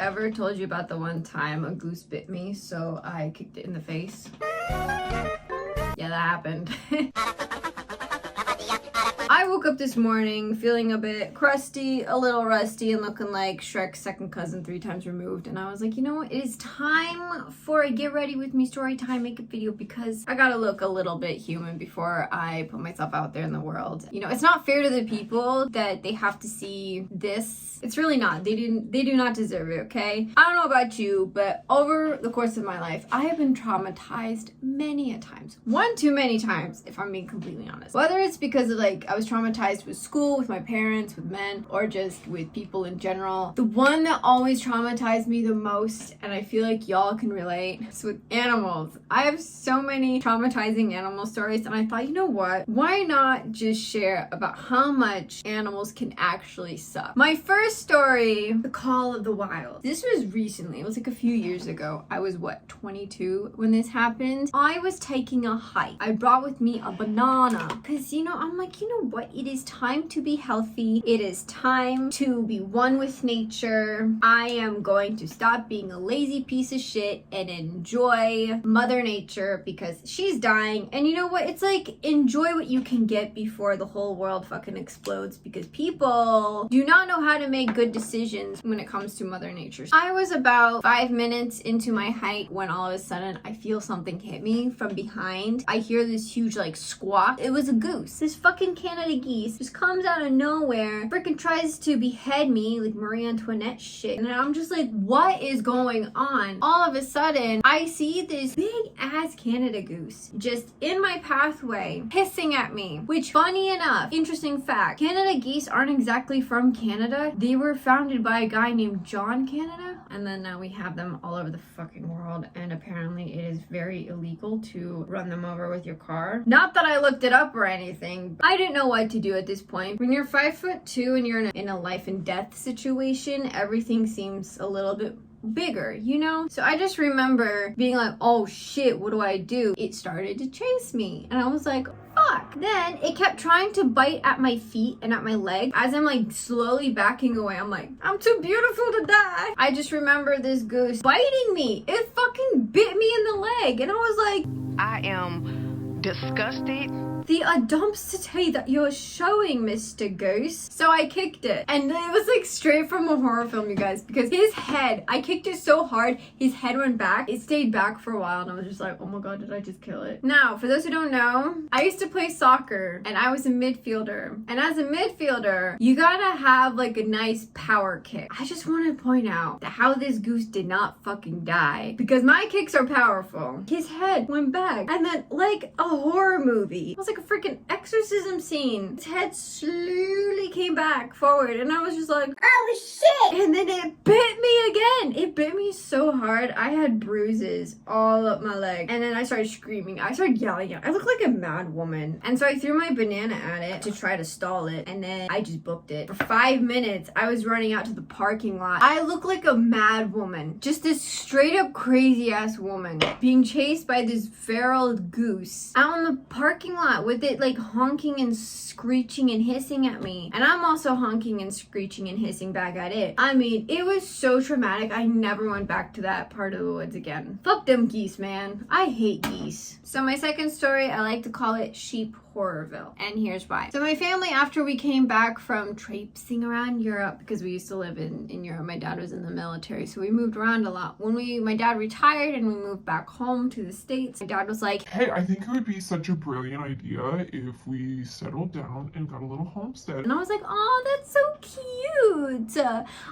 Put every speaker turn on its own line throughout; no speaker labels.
ever told you about the one time a goose bit me, so I kicked it in the face? Yeah, that happened. I woke up this morning feeling a bit crusty, a little rusty, and looking like Shrek's second cousin 3 times removed. And I was like, you know what? It is time for a get ready with me story time makeup video because I gotta look a little bit human before I put myself out there in the world. You know, it's not fair to the people that they have to see this. It's really not. They do not deserve it, okay? I don't know about you, but over the course of my life, I have been traumatized many a times. One too many times, if I'm being completely honest. Whether it's because of like, I was traumatized with school, with my parents, with men, or just with people in general. The one that always traumatized me the most, and I feel like y'all can relate, is with animals. I have so many traumatizing animal stories, and I thought, you know what? Why not just share about how much animals can actually suck? My first story, The Call of the Wild. This was recently. It was like a few years ago. I was, what, 22 when this happened? I was taking a hike. I brought with me a banana because, you know, I'm like, you know what? It is time to be healthy. It is time to be one with nature. I am going to stop being a lazy piece of shit and enjoy Mother Nature because she's dying. And you know what? It's like, enjoy what you can get before the whole world fucking explodes because people do not know how to make good decisions when it comes to Mother Nature. I was about 5 minutes into my hike when all of a sudden I feel something hit me from behind. I hear this huge like squawk. It was a goose. This fucking Canada geese just comes out of nowhere, freaking tries to behead me like Marie Antoinette shit. And I'm just like, what is going on? All of a sudden, I see this big ass Canada goose just in my pathway hissing at me. Which, funny enough, interesting fact, Canada geese aren't exactly from Canada. They were founded by a guy named John Canada, and then now we have them all over the fucking world, and apparently it is very illegal to run them over with your car. Not that I looked it up or anything, but I didn't know what to do at this point. When you're 5'2" and you're in a life and death situation, everything seems a little bit bigger, you know? So I just remember being like, oh shit, what do I do? It started to chase me, and I was like, fuck. Then it kept trying to bite at my feet and at my leg. As I'm like slowly backing away, I'm like, I'm too beautiful to die. I just remember this goose biting me. It fucking bit me in the leg, and I was like,
I am disgusted.
The audacity that you're showing, Mr. Goose. So I kicked it. And it was like straight from a horror film, you guys. Because his head, I kicked it so hard, his head went back. It stayed back for a while and I was just like, oh my god, did I just kill it? Now, for those who don't know, I used to play soccer and I was a midfielder. And as a midfielder, you gotta have like a nice power kick. I just want to point out that how this goose did not fucking die. Because my kicks are powerful. His head went back. And then like a horror movie. It was like a freaking exorcism scene. His head slowly came back forward and I was just like, oh shit! And then it bit me again. It bit me so hard. I had bruises all up my leg. And then I started screaming. I started yelling. I looked like a mad woman. And so I threw my banana at it to try to stall it. And then I just booked it. For 5 minutes, I was running out to the parking lot. I look like a mad woman. Just this straight up crazy ass woman being chased by this feral goose out in the parking lot with it like honking and screeching and hissing at me, and I'm also honking and screeching and hissing back at it. I mean, it was so traumatic. I never went back to that part of the woods again. Fuck them geese, man. I hate geese. So my second story, I like to call it Sheep Horrorville, and here's why. So my family, after we came back from traipsing around Europe, because we used to live in Europe, my dad was in the military, so we moved around a lot. When my dad retired and we moved back home to the States, my dad was like,
hey, I think it would be such a brilliant idea if we settled down and got a little homestead.
And I was like, oh, that's so cute.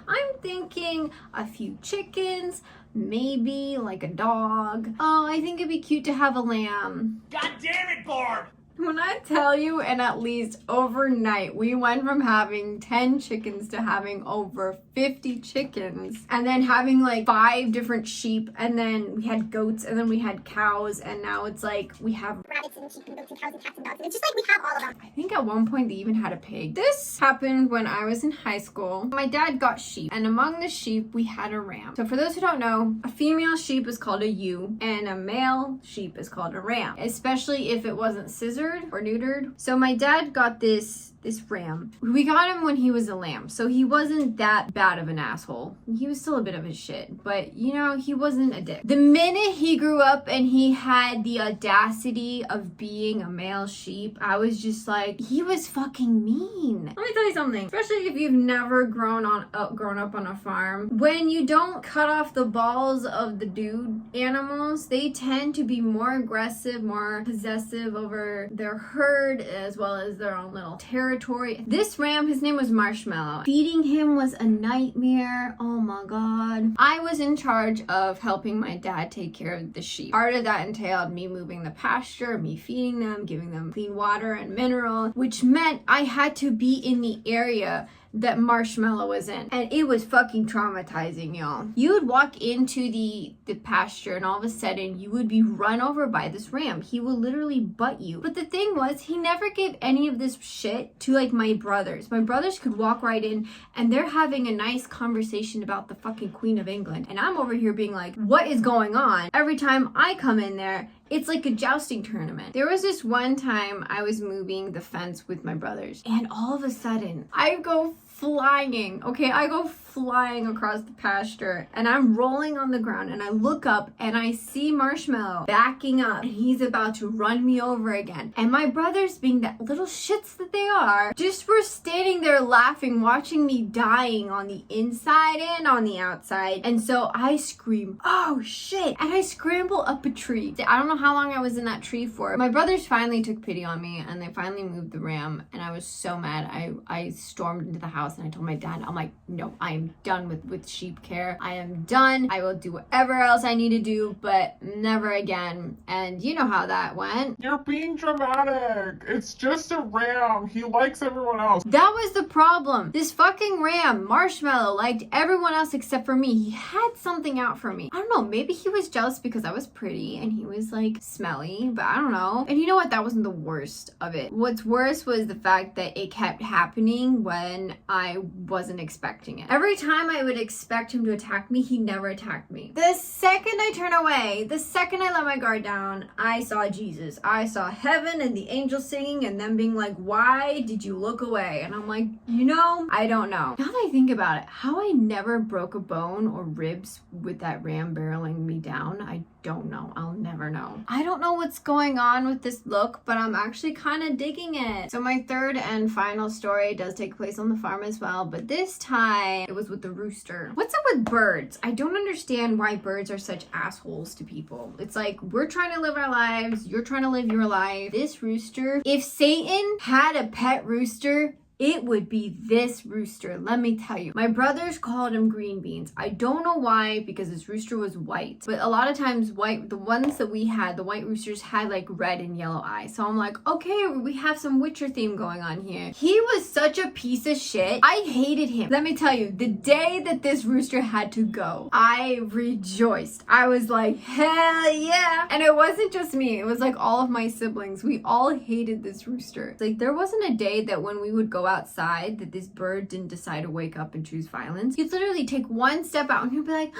I'm thinking a few chickens, maybe like a dog. Oh, I think it'd be cute to have a lamb.
God damn it, Barb!
When I tell you, and at least overnight, we went from having 10 chickens to having over 50 chickens, and then having like 5 different sheep, and then we had goats, and then we had cows, and now it's like we have
rabbits and sheep and goats and cows and cats and dogs. It's just like we have all of them.
I think at one point they even had a pig. This happened when I was in high school. My dad got sheep, and among the sheep we had a ram. So for those who don't know, a female sheep is called a ewe, and a male sheep is called a ram, especially if it wasn't scissored or neutered. So my dad got this this ram. We got him when he was a lamb, so he wasn't that bad of an asshole. He was still a bit of a shit, but you know, he wasn't a dick. The minute he grew up and he had the audacity of being a male sheep, I was just like, he was fucking mean. Let me tell you something, especially if you've never grown up on a farm. When you don't cut off the balls of the dude animals, they tend to be more aggressive, more possessive over their herd as well as their own little territory. This ram, his name was Marshmallow. Feeding him was a nightmare. Oh my god. I was in charge of helping my dad take care of the sheep. Part of that entailed me moving the pasture, me feeding them, giving them clean water and mineral, which meant I had to be in the area that Marshmallow was in. And it was fucking traumatizing, y'all. You would walk into the pasture and all of a sudden you would be run over by this ram. He would literally butt you. But the thing was, he never gave any of this shit to like my brothers. My brothers could walk right in and they're having a nice conversation about the fucking Queen of England. And I'm over here being like, what is going on? Every time I come in there, it's like a jousting tournament. There was this one time I was moving the fence with my brothers and all of a sudden I go flying, okay? I go flying across the pasture and I'm rolling on the ground and I look up and I see Marshmallow backing up and he's about to run me over again. And my brothers, being that little shits that they are, just were standing there laughing, watching me dying on the inside and on the outside. And so I scream, oh shit, and I scramble up a tree. I don't know how long I was in that tree for. My brothers finally took pity on me and they finally moved the ram and I was so mad. I stormed into the house and I told my dad, I'm like, no, I am done with sheep care. I am done. I will do whatever else I need to do, but never again. And you know how that went.
You're being dramatic. It's just a ram. He likes everyone else.
That was the problem. This fucking ram, Marshmallow, liked everyone else except for me. He had something out for me. I don't know, maybe he was jealous because I was pretty and he was like smelly, but I don't know. And you know what? That wasn't the worst of it. What's worse was the fact that it kept happening when I wasn't expecting it. Every time I would expect him to attack me, he never attacked me. The second I turn away, the second I let my guard down, I saw Jesus. I saw heaven and the angels singing and them being like, why did you look away? And I'm like, you know, I don't know. Now that I think about it, how I never broke a bone or ribs with that ram barreling me down, I don't know. I'll never know. I don't know what's going on with this look, but I'm actually kind of digging it. So my third and final story does take place on the farm as well, but this time it was with the rooster. What's up with birds? I don't understand why birds are such assholes to people. It's like, we're trying to live our lives, you're trying to live your life. This rooster, if Satan had a pet rooster, it would be this rooster, let me tell you. My brothers called him green beans. I don't know why, because this rooster was white. But a lot of times the ones that we had, the white roosters had like red and yellow eyes. So I'm like, okay, we have some Witcher theme going on here. He was such a piece of shit. I hated him. Let me tell you, the day that this rooster had to go, I rejoiced. I was like, hell yeah. And it wasn't just me. It was like all of my siblings. We all hated this rooster. Like there wasn't a day that when we would go outside that this bird didn't decide to wake up and choose violence. You'd literally take one step out and you'd be like,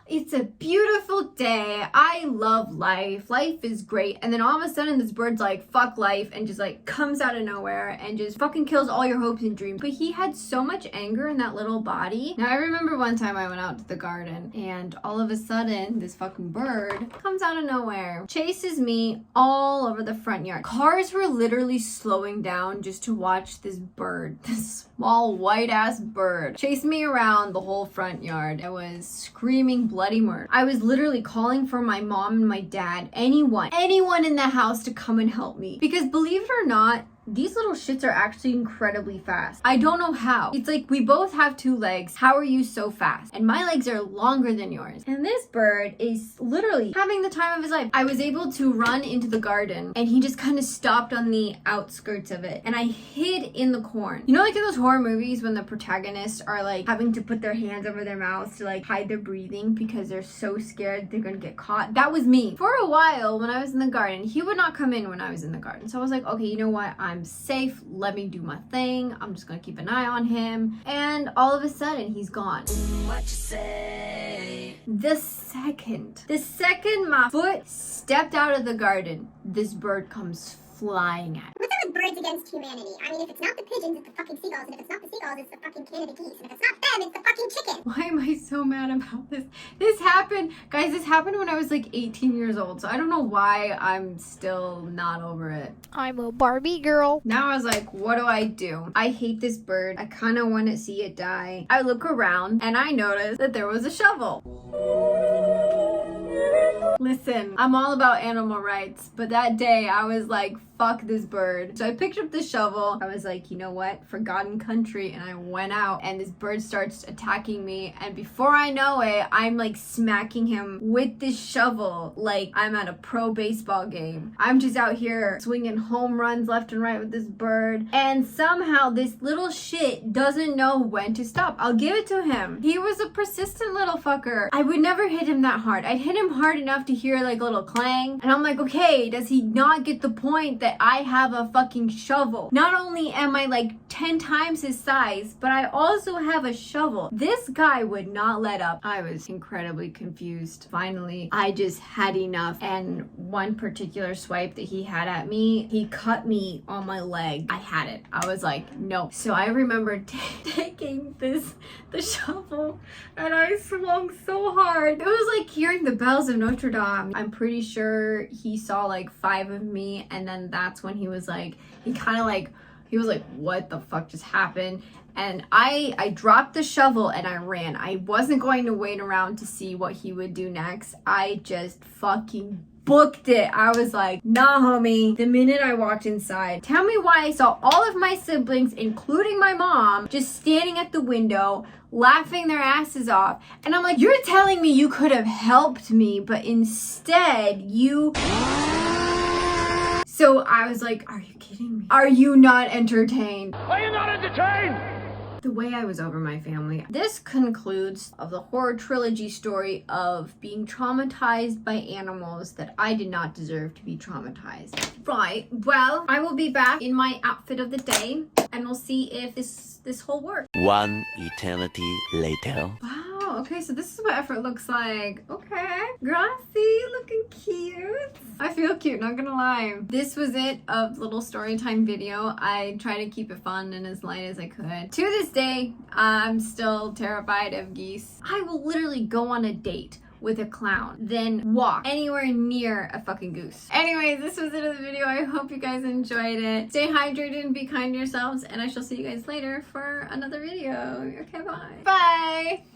it's a beautiful day. I love life. Life is great. And then all of a sudden this bird's like, fuck life, and just like comes out of nowhere and just fucking kills all your hopes and dreams. But he had so much anger in that little body. Now I remember one time I went out to the garden and all of a sudden this fucking bird comes out of nowhere, chases me all over the front yard. Cars were literally slowing down just to watch this bird, this small white ass bird, chase me around the whole front yard. I was screaming bloody murder. I was literally calling for my mom and my dad, anyone in the house to come and help me. Because believe it or not, these little shits are actually incredibly fast. I don't know how. It's like we both have 2 legs. How are you so fast? And my legs are longer than yours. And this bird is literally having the time of his life. I was able to run into the garden and he just kind of stopped on the outskirts of it. And I hid in the corn. You know, like in those horror movies when the protagonists are like having to put their hands over their mouths to like hide their breathing because they're so scared they're gonna get caught? That was me. For a while when I was in the garden, he would not come in when I was in the garden. So I was like, okay, you know what? I'm safe. Let me do my thing. I'm just gonna keep an eye on him. And all of a sudden, he's gone. What you say? The second my foot stepped out of the garden, this bird comes flying at me.
What's up with birds against humanity. I mean, if it's not the pigeons, it's the fucking seagulls, and if it's not the seagulls, it's the fucking Canada geese, and if it's not them, it's the fucking chicken.
Why am I so mad about this? This happened, guys, this happened when I was like 18 years old, so I don't know why I'm still not over it.
I'm a Barbie girl.
Now I was like, what do? I hate this bird. I kind of want to see it die. I look around and I noticed that there was a shovel. Listen, I'm all about animal rights, but that day I was like, fuck this bird. So I picked up the shovel. I was like, you know what? Forgotten country. And I went out and this bird starts attacking me. And before I know it, I'm like smacking him with this shovel like I'm at a pro baseball game. I'm just out here swinging home runs left and right with this bird. And somehow this little shit doesn't know when to stop. I'll give it to him. He was a persistent little fucker. I would never hit him that hard. I'd hit him hard enough to hear like a little clang. And I'm like, okay, does he not get the point that I have a fucking shovel? Not only am I like 10 times his size, but I also have a shovel. This guy would not let up. I was incredibly confused. Finally, I just had enough. And one particular swipe that he had at me, he cut me on my leg. I had it. I was like, no. So I remember taking the shovel and I swung so hard. It was like hearing the bells of Notre Dame. I'm pretty sure he saw like 5 of me, and then that's when he was like, he was like, what the fuck just happened? And I dropped the shovel and I ran. I wasn't going to wait around to see what he would do next. I just fucking booked it. I was like, nah, homie. The minute I walked inside, tell me why I saw all of my siblings, including my mom, just standing at the window, laughing their asses off. And I'm like, you're telling me you could have helped me, but instead you... So I was like, are you kidding me? Are you not entertained?
Are you not entertained?
The way I was over my family. This concludes of the horror trilogy story of being traumatized by animals that I did not deserve to be traumatized. Right, well, I will be back in my outfit of the day and we'll see if this whole works.
One eternity later.
Wow, okay, so this is what effort looks like. Okay, Gracie, looking cute. I feel cute, not gonna lie. This was it of the little story time video. I try to keep it fun and as light as I could. To this day, I'm still terrified of geese. I will literally go on a date with a clown, then walk anywhere near a fucking goose. Anyways, this was it of the video. I hope you guys enjoyed it. Stay hydrated and be kind to yourselves, and I shall see you guys later for another video. Okay, bye. Bye!